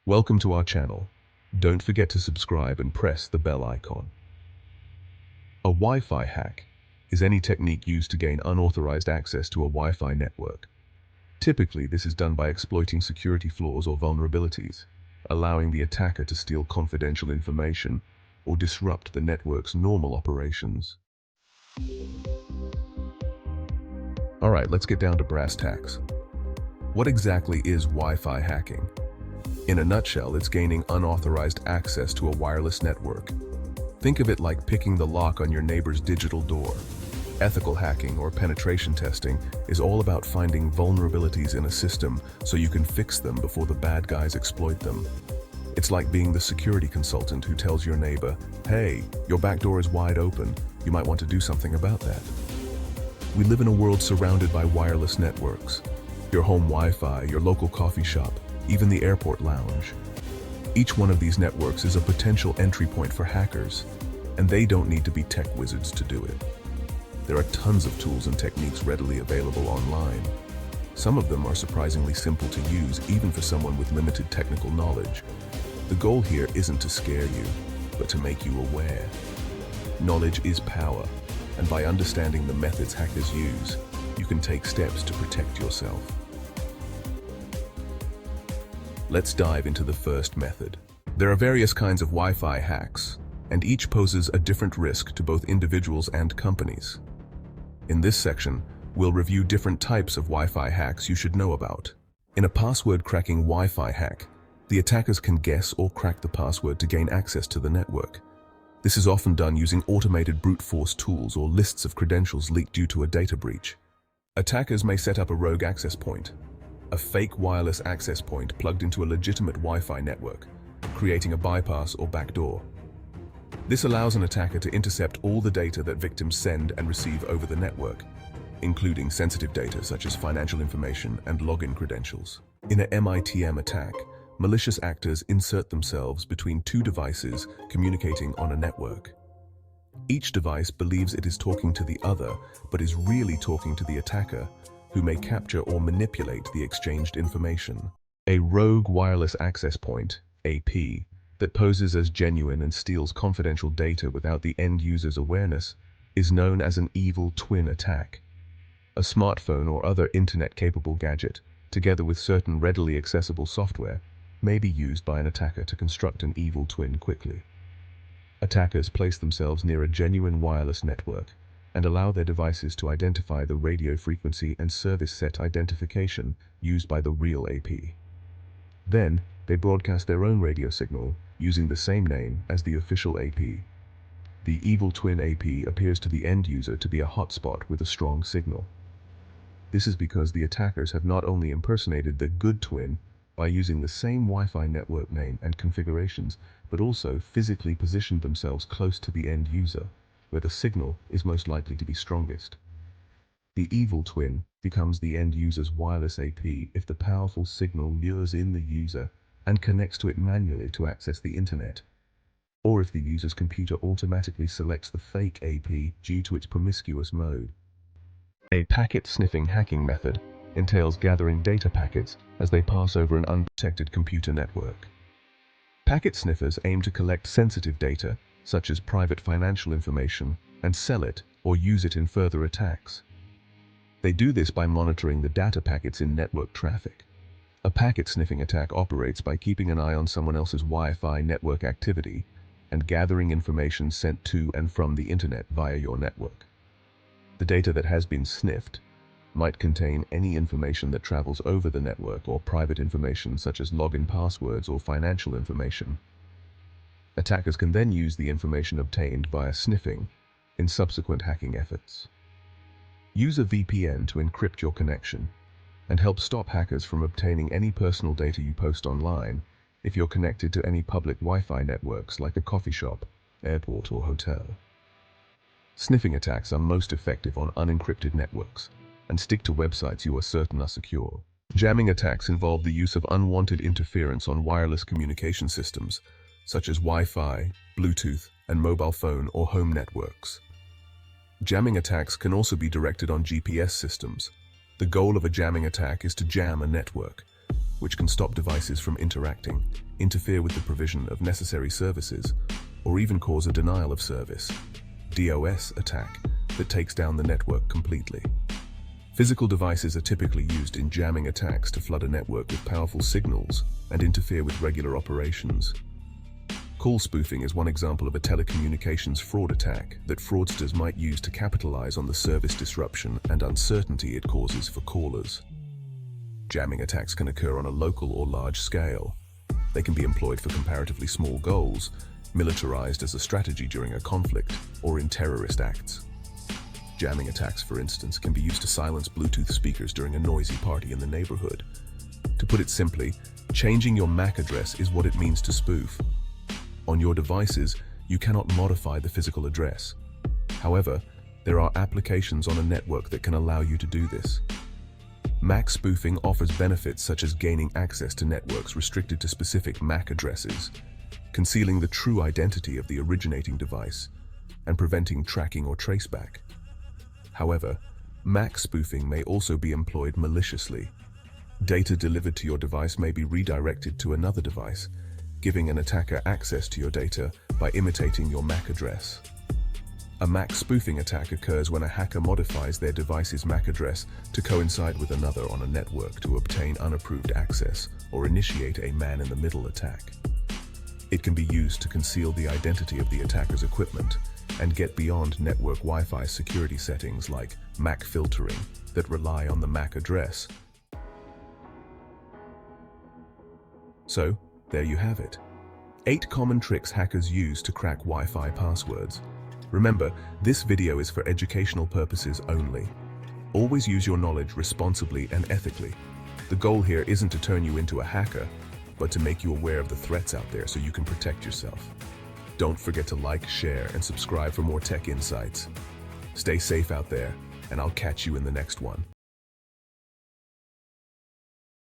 Welcome to our channel. Don't forget to subscribe and press the bell icon. A Wi-Fi hack is any technique used to gain unauthorized access to a Wi-Fi network. Typically, this is done by exploiting security flaws or vulnerabilities, allowing the attacker to steal confidential information or disrupt the network's normal operations. Alright, let's get down to brass tacks. What exactly is Wi-Fi hacking? In a nutshell, it's gaining unauthorized access to a wireless network. Think of it like picking the lock on your neighbor's digital door. Ethical hacking or penetration testing is all about finding vulnerabilities in a system so you can fix them before the bad guys exploit them. It's like being the security consultant who tells your neighbor, "Hey, your back door is wide open. You might want to do something about that." We live in a world surrounded by wireless networks. Your home Wi-Fi, your local coffee shop, even the airport lounge. Each one of these networks is a potential entry point for hackers, and they don't need to be tech wizards to do it. There are tons of tools and techniques readily available online. Some of them are surprisingly simple to use, even for someone with limited technical knowledge. The goal here isn't to scare you, but to make you aware. Knowledge is power, and by understanding the methods hackers use, you can take steps to protect yourself. Let's dive into the first method. There are various kinds of Wi-Fi hacks, and each poses a different risk to both individuals and companies. In this section, we'll review different types of Wi-Fi hacks you should know about. In a password-cracking Wi-Fi hack, the attackers can guess or crack the password to gain access to the network. This is often done using automated brute force tools or lists of credentials leaked due to a data breach. Attackers may set up a rogue access point, a fake wireless access point plugged into a legitimate Wi-Fi network, creating a bypass or backdoor. This allows an attacker to intercept all the data that victims send and receive over the network, including sensitive data such as financial information and login credentials. In a MITM attack, malicious actors insert themselves between two devices communicating on a network. Each device believes it is talking to the other, but is really talking to the attacker, who may capture or manipulate the exchanged information. A rogue wireless access point, AP, that poses as genuine and steals confidential data without the end user's awareness is known as an evil twin attack. A smartphone or other internet-capable gadget, together with certain readily accessible software, may be used by an attacker to construct an evil twin quickly. Attackers place themselves near a genuine wireless network and allow their devices to identify the radio frequency and service set identification used by the real AP. Then, they broadcast their own radio signal using the same name as the official AP. The evil twin AP appears to the end user to be a hotspot with a strong signal. This is because the attackers have not only impersonated the good twin by using the same Wi-Fi network name and configurations, but also physically positioned themselves close to the end user, where the signal is most likely to be strongest. The evil twin becomes the end user's wireless AP if the powerful signal lures in the user and connects to it manually to access the internet, or if the user's computer automatically selects the fake AP due to its promiscuous mode. A packet sniffing hacking method entails gathering data packets as they pass over an unprotected computer network. Packet sniffers aim to collect sensitive data, such as private financial information, and sell it or use it in further attacks. They do this by monitoring the data packets in network traffic. A packet sniffing attack operates by keeping an eye on someone else's Wi-Fi network activity and gathering information sent to and from the internet via your network. The data that has been sniffed might contain any information that travels over the network or private information such as login passwords or financial information. Attackers can then use the information obtained via sniffing in subsequent hacking efforts. Use a VPN to encrypt your connection and help stop hackers from obtaining any personal data you post online if you're connected to any public Wi-Fi networks like a coffee shop, airport, or hotel. Sniffing attacks are most effective on unencrypted networks and stick to websites you are certain are secure. Jamming attacks involve the use of unwanted interference on wireless communication systems, such as Wi-Fi, Bluetooth, and mobile phone or home networks. Jamming attacks can also be directed on GPS systems. The goal of a jamming attack is to jam a network. which can stop devices from interacting, interfere with the provision of necessary services, or even cause a denial of service (DOS) attack that takes down the network completely. Physical devices are typically used in jamming attacks to flood a network with powerful signals and interfere with regular operations. Call spoofing is one example of a telecommunications fraud attack that fraudsters might use to capitalize on the service disruption and uncertainty it causes for callers. Jamming attacks can occur on a local or large scale. They can be employed for comparatively small goals, militarized as a strategy during a conflict, or in terrorist acts. Jamming attacks, for instance, can be used to silence Bluetooth speakers during a noisy party in the neighborhood. To put it simply, changing your MAC address is what it means to spoof. On your devices, you cannot modify the physical address. However, there are applications on a network that can allow you to do this. MAC spoofing offers benefits such as gaining access to networks restricted to specific MAC addresses, concealing the true identity of the originating device, and preventing tracking or traceback. However, MAC spoofing may also be employed maliciously. Data delivered to your device may be redirected to another device, giving an attacker access to your data by imitating your MAC address. A MAC spoofing attack occurs when a hacker modifies their device's MAC address to coincide with another on a network to obtain unapproved access or initiate a man-in-the-middle attack. It can be used to conceal the identity of the attacker's equipment and get beyond network Wi-Fi security settings like MAC filtering that rely on the MAC address. So, there you have it. 8 common tricks hackers use to crack Wi-Fi passwords. Remember, this video is for educational purposes only. Always use your knowledge responsibly and ethically. The goal here isn't to turn you into a hacker, but to make you aware of the threats out there so you can protect yourself. Don't forget to like, share, and subscribe for more tech insights. Stay safe out there, and I'll catch you in the next one.